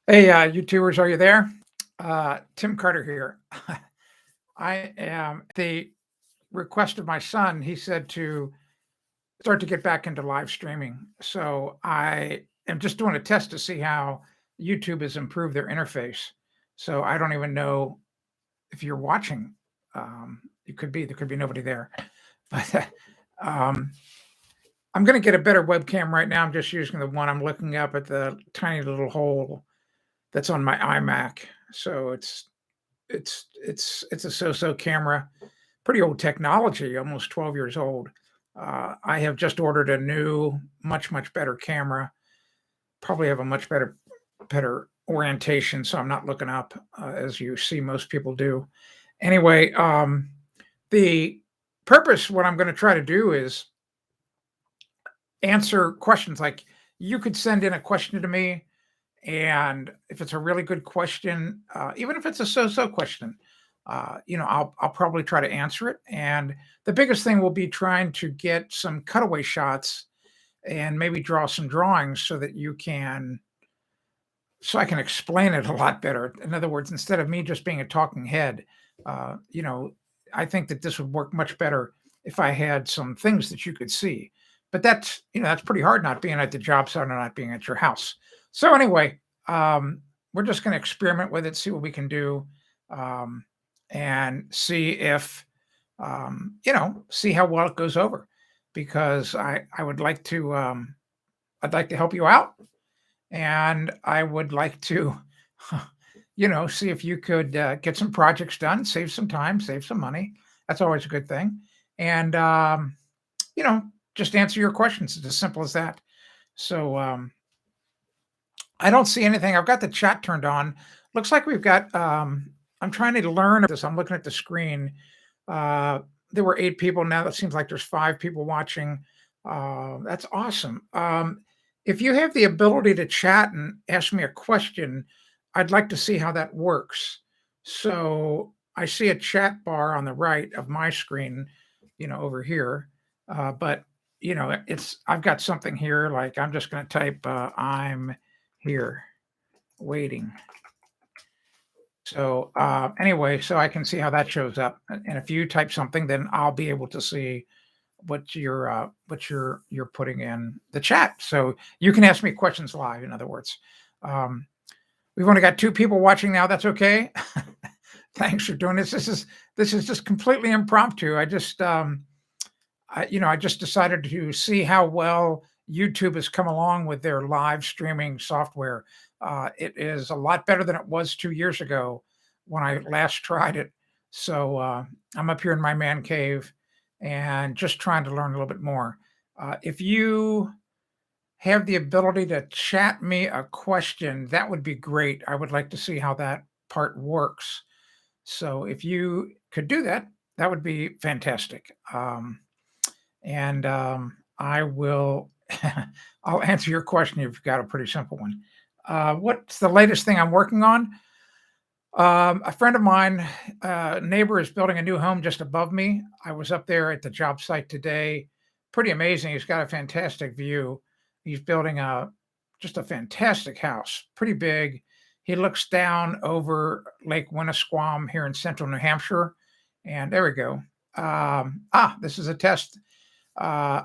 Hey, YouTubers, are you there? Tim Carter here. I am the request of my son. He said to start to get back into live streaming. So I am just doing a test to see how YouTube has improved their interface. So I don't even know if you're watching. There could be nobody there, but um, I'm going to get a better webcam right now. I'm just using the one I'm looking up at the tiny little hole that's on my iMac. So it's a so-so camera, pretty old technology, almost 12 years old. I have just ordered a new, much better camera. Probably have a much better orientation, so I'm not looking up as you see most people do. Anyway, the purpose, what I'm going to try to do is answer questions. Like you could send in a question to me, and if it's a really good question, even if it's a so-so question, I'll probably try to answer it. And the biggest thing will be trying to get some cutaway shots and maybe draw some drawings so I can explain it a lot better. In other words, instead of me just being a talking head, uh, you know, I think that this would work much better if I had some things that you could see. But that's pretty hard not being at the job site or not being at your house. So anyway, we're just going to experiment with it, see what we can do, um, and see if see how well it goes over. Because I would like to I'd like to help you out, and I would like to, see if you could get some projects done, save some time, save some money. That's always a good thing. And, you know, just answer your questions. It's as simple as that. So I don't see anything. I've got the chat turned on. Looks like we've got, I'm trying to learn this. I'm looking at the screen. Uh, there were 8 people. Now it seems like there's 5 people watching. That's awesome. If you have the ability to chat and ask me a question, I'd like to see how that works. So I see a chat bar on the right of my screen, over here. But I've got something here. Like I'm just going to type, "I'm here waiting." So anyway, so I can see how that shows up. And if you type something, then I'll be able to see what you're putting in the chat. So you can ask me questions live, in other words. Um, we've only got 2 people watching now. That's okay. Thanks for doing this. This is just completely impromptu. I just decided to see how well YouTube has come along with their live streaming software. It is a lot better than it was 2 years ago when I last tried it. So I'm up here in my man cave and just trying to learn a little bit more. If you have the ability to chat me a question, that would be great. I would like to see how that part works. So if you could do that, that would be fantastic. And I will I'll answer your question. You've got a pretty simple one. What's the latest thing I'm working on? A friend of mine, neighbor, is building a new home just above me. I was up there at the job site today. Pretty amazing. He's got a fantastic view. He's building just a fantastic house, pretty big. He looks down over Lake Winnisquam here in central New Hampshire. And there we go. This is a test. Uh,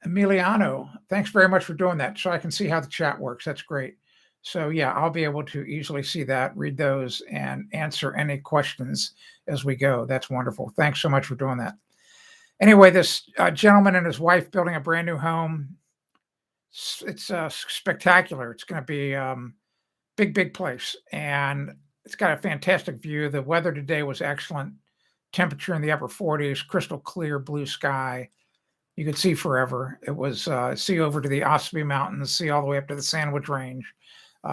Emiliano, thanks very much for doing that. So I can see how the chat works. That's great. So yeah, I'll be able to easily see that, read those, and answer any questions as we go. That's wonderful. Thanks so much for doing that. Anyway, this gentleman and his wife building a brand new home. It's spectacular. It's going to be big place, and it's got a fantastic view. The weather today was excellent. Temperature in the upper 40s, crystal clear blue sky. You could see forever. It was see over to the Ossipee Mountains, see all the way up to the Sandwich Range,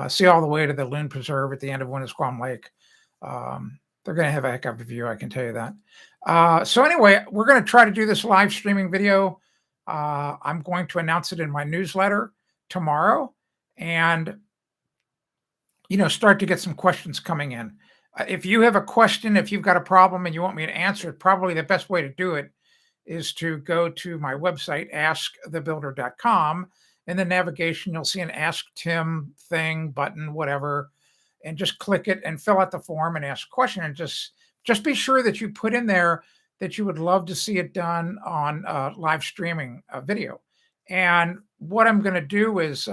see all the way to the Loon Preserve at the end of Winnisquam Lake. They're going to have a heck of a view, I can tell you that. So anyway, we're going to try to do this live streaming video. I'm going to announce it in my newsletter tomorrow, and start to get some questions coming in. If you have a question, if you've got a problem and you want me to answer it, probably the best way to do it is to go to my website, askthebuilder.com, in the navigation, you'll see an Ask Tim thing, button, whatever, and just click it and fill out the form and ask a question. And just be sure that you put in there that you would love to see it done on live streaming video. And what I'm going to do is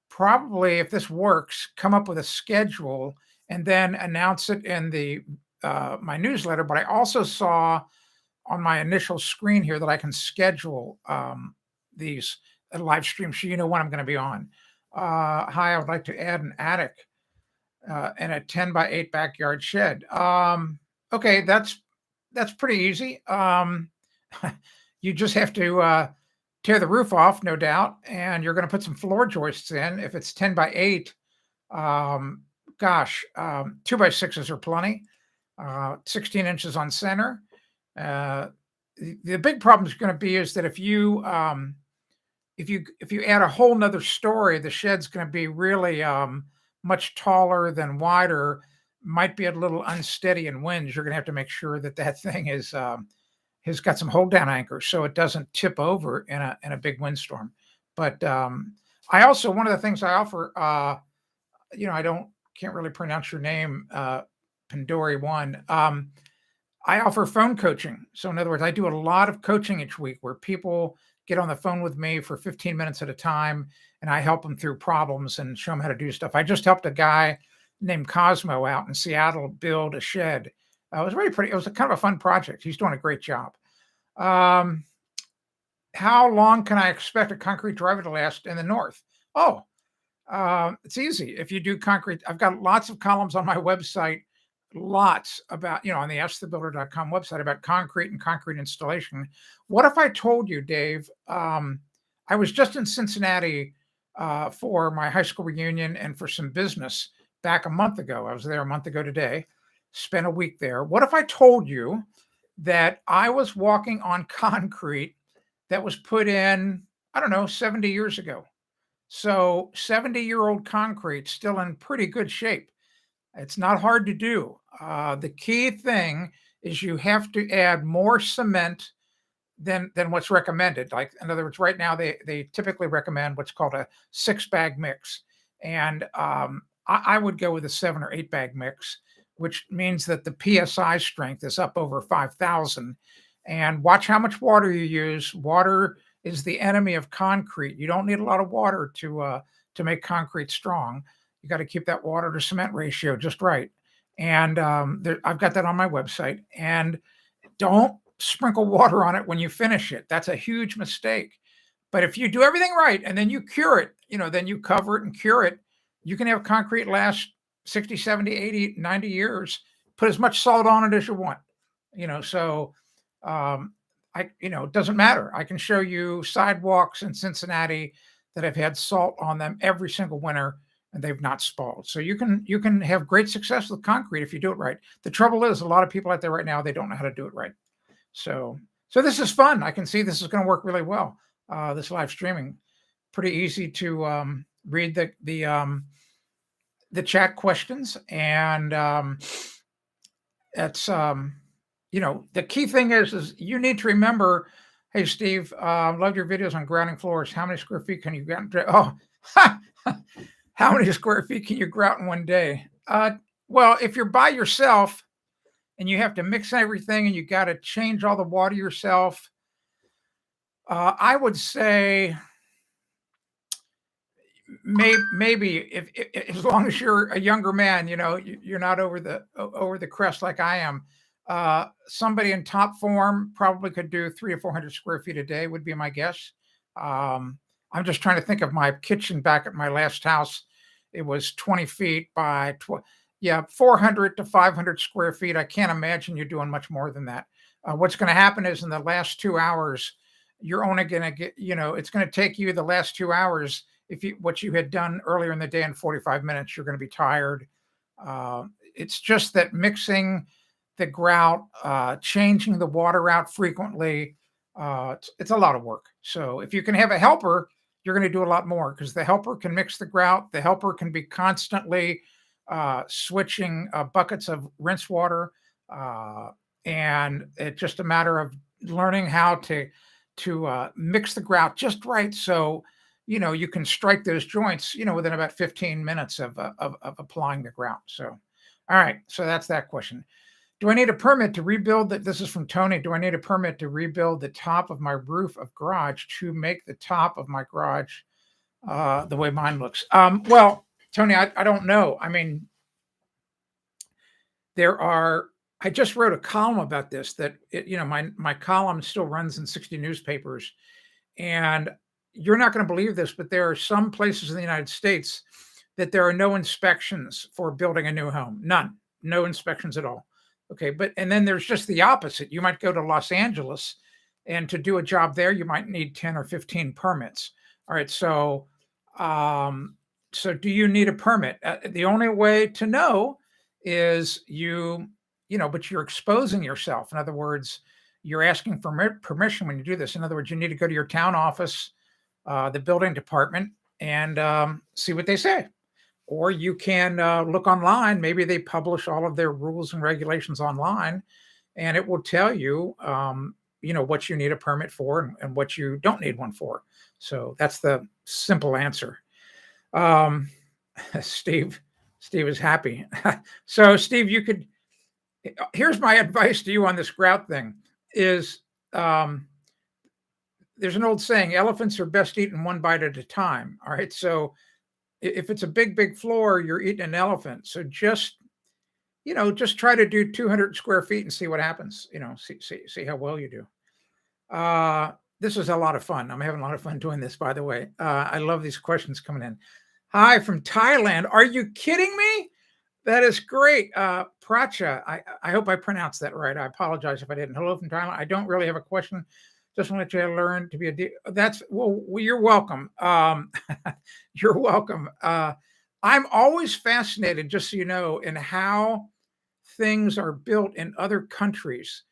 probably, if this works, come up with a schedule and then announce it in the my newsletter. But I also saw on my initial screen here that I can schedule these live streams so you know when I'm going to be on. Hi, I would like to add an attic and a 10 by 8 backyard shed. Okay, that's pretty easy. You just have to tear the roof off, no doubt, and you're going to put some floor joists in. If it's 10 by 8, gosh, 2 by 6s are plenty. 16 inches on center. The big problem is going to be is that if you add a whole nother story, the shed's going to be really much taller than wider. Might be a little unsteady in winds. You're going to have to make sure that that thing is has got some hold down anchors so it doesn't tip over in a big windstorm. But I also, one of the things I offer, I can't really pronounce your name, Pandori one. I offer phone coaching. So in other words, I do a lot of coaching each week where people get on the phone with me for 15 minutes at a time, and I help them through problems and show them how to do stuff. I just helped a guy named Cosmo out in Seattle build a shed. It was really pretty. It was a kind of a fun project. He's doing a great job. How long can I expect a concrete driveway to last in the north? Oh, it's easy. If you do concrete, I've got lots of columns on my website, lots about, on the askthebuilder.com website about concrete and concrete installation. What if I told you, Dave, I was just in Cincinnati for my high school reunion and for some business back a month ago. I was there a month ago today, spent a week there. What if I told you that I was walking on concrete that was put in, I don't know, 70 years ago? So 70-year-old concrete still in pretty good shape. It's not hard to do. The key thing is you have to add more cement than what's recommended. Like, in other words, right now they typically recommend what's called a 6-bag mix, and I would go with a 7 or 8 bag mix, which means that the PSI strength is up over 5,000. And watch how much water you use. Water is the enemy of concrete. You don't need a lot of water to make concrete strong. You got to keep that water to cement ratio just right. And I've got that on my website. And don't sprinkle water on it when you finish it. That's a huge mistake. But if you do everything right and then you cure it, then you cover it and cure it, you can have concrete last 60, 70, 80, 90 years. Put as much salt on it as you want. So it doesn't matter. I can show you sidewalks in Cincinnati that have had salt on them every single winter and they've not spalled. So you can have great success with concrete if you do it right. The trouble is a lot of people out there right now, they don't know how to do it right. So this is fun. I can see this is going to work really well. This live streaming, pretty easy to read the chat questions, and it's the key thing is you need to remember. Hey Steve, love your videos on grouting floors. How many square feet can you grout? Oh, how many square feet can you grout in one day? Well, if you're by yourself and you have to mix everything and you got to change all the water yourself, I would say maybe if as long as you're a younger man, you're not over the crest like I am. Somebody in top form probably could do 300 or 400 square feet a day would be my guess. I'm just trying to think of my kitchen back at my last house. It was 20 feet by 400 to 500 square feet. I can't imagine you're doing much more than that. What's going to happen is in the last 2 hours, you're only going to get, it's going to take you the last 2 hours. What you had done earlier in the day in 45 minutes, you're going to be tired. It's just that mixing the grout, changing the water out frequently, it's a lot of work. So if you can have a helper, you're going to do a lot more because the helper can mix the grout. The helper can be constantly switching buckets of rinse water. And it's just a matter of learning how to mix the grout just right. So you can strike those joints, within about 15 minutes of applying the grout. So, all right. So that's that question. Do I need a permit to rebuild that? This is from Tony. Do I need a permit to rebuild the top of my roof of garage to make the top of my garage the way mine looks? Well, Tony, I don't know. I mean, I just wrote a column about this that, my column still runs in 60 newspapers. And you're not going to believe this, but there are some places in the United States that there are no inspections for building a new home. None. No inspections at all. Okay. And then there's just the opposite. You might go to Los Angeles, and to do a job there, you might need 10 or 15 permits. All right. So do you need a permit? The only way to know is but you're exposing yourself. In other words, you're asking for permission when you do this. In other words, you need to go to your town office, the building department, and see what they say. Or you can look online. Maybe they publish all of their rules and regulations online, and it will tell you, what you need a permit for and what you don't need one for. So that's the simple answer. Steve is happy. So Steve, here's my advice to you on this grout thing is, there's an old saying, elephants are best eaten one bite at a time. All right. So if it's a big floor, you're eating an elephant. So just try to do 200 square feet and see what happens, see how well you do. This is a lot of fun. I'm having a lot of fun doing this, by the way. I love these questions coming in. Hi from Thailand. Are you kidding me? That is great. Pracha, I hope I pronounced that right. I apologize if I didn't. Hello from Thailand. I don't really have a question. Just want to let you learn to be well, you're welcome. You're welcome. I'm always fascinated, just so you know, in how things are built in other countries.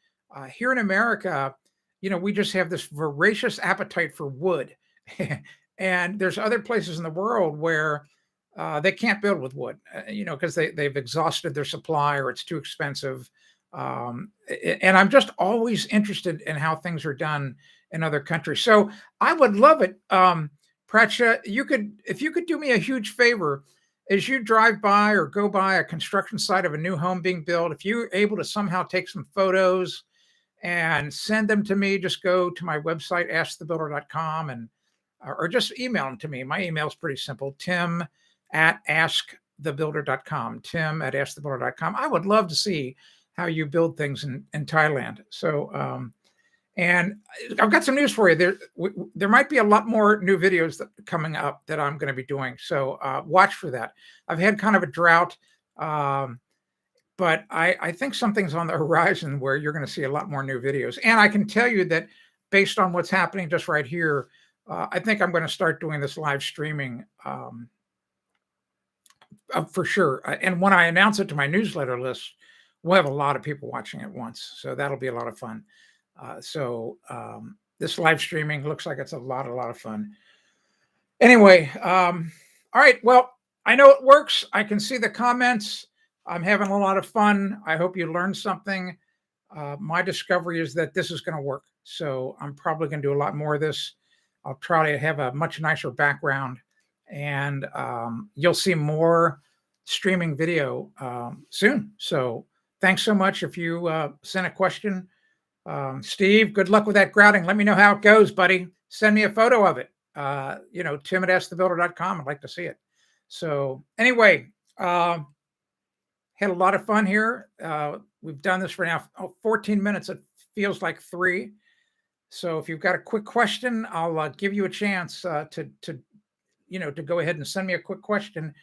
Here in America, we just have this voracious appetite for wood. And there's other places in the world where they can't build with wood, because they've exhausted their supply or it's too expensive. And I'm just always interested in how things are done in other countries. So I would love it. Pracha, if you could do me a huge favor, as you drive by or go by a construction site of a new home being built, if you're able to somehow take some photos and send them to me, just go to my website, askthebuilder.com, or just email them to me. My email is pretty simple, tim@askthebuilder.com, tim@askthebuilder.com. I would love to see how you build things in Thailand. So, and I've got some news for you. There might be a lot more new videos coming up that I'm going to be doing. So watch for that. I've had kind of a drought, but I think something's on the horizon where you're going to see a lot more new videos. And I can tell you that based on what's happening just right here, I think I'm going to start doing this live streaming for sure. And when I announce it to my newsletter list, we'll have a lot of people watching at once. So that'll be a lot of fun. This live streaming looks like it's a lot of fun. Anyway, all right. Well, I know it works. I can see the comments. I'm having a lot of fun. I hope you learned something. My discovery is that this is going to work. So I'm probably going to do a lot more of this. I'll try to have a much nicer background, and you'll see more streaming video soon. So thanks so much. If you sent a question, Steve, good luck with that grouting. Let me know how it goes, buddy. Send me a photo of it. Tim@askthebuilder.com. I'd like to see it. So anyway, had a lot of fun here. We've done this for now 14 minutes. It feels like 3. So if you've got a quick question, I'll give you a chance to go ahead and send me a quick question,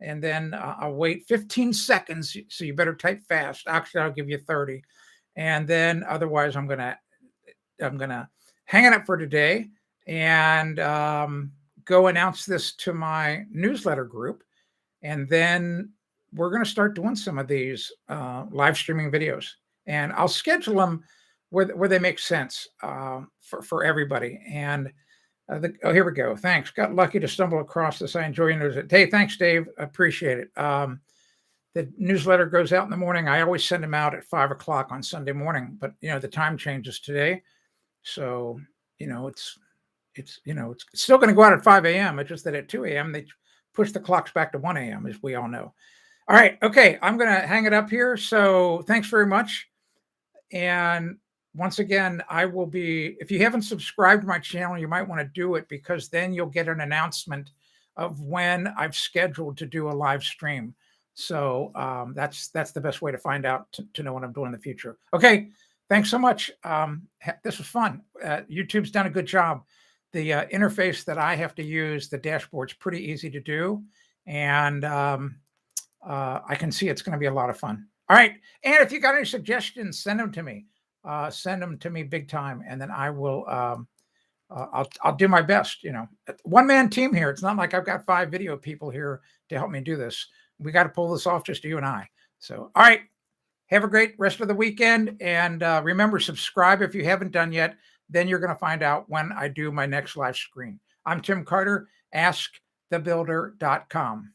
and then I'll wait 15 seconds. So you better type fast. Actually, I'll give you 30, and then otherwise I'm gonna hang it up for today and go announce this to my newsletter group, and then we're going to start doing some of these live streaming videos, and I'll schedule them where they make sense for everybody. And here we go. Thanks. Got lucky to stumble across this. I enjoy your news. Hey, thanks, Dave. Appreciate it. The newsletter goes out in the morning. I always send them out at 5:00 on Sunday morning, but the time changes today. So, it's it's, it's still going to go out at 5 a.m. It's just that at 2 a.m. they push the clocks back to 1 a.m., as we all know. All right. Okay. I'm going to hang it up here. So thanks very much. And once again, I will be, if you haven't subscribed to my channel, you might want to do it, because then you'll get an announcement of when I've scheduled to do a live stream. So that's the best way to find out, to know what I'm doing in the future. Okay. Thanks so much. This was fun. YouTube's done a good job. The interface that I have to use, the dashboard's pretty easy to do. And I can see it's going to be a lot of fun. All right. And if you got any suggestions, send them to me. Send them to me big time. And then I will, I'll do my best. One man team here. It's not like I've got 5 video people here to help me do this. We got to pull this off, just you and I. So, all right. Have a great rest of the weekend. And remember, subscribe if you haven't done yet. Then you're going to find out when I do my next live screen. I'm Tim Carter, askthebuilder.com.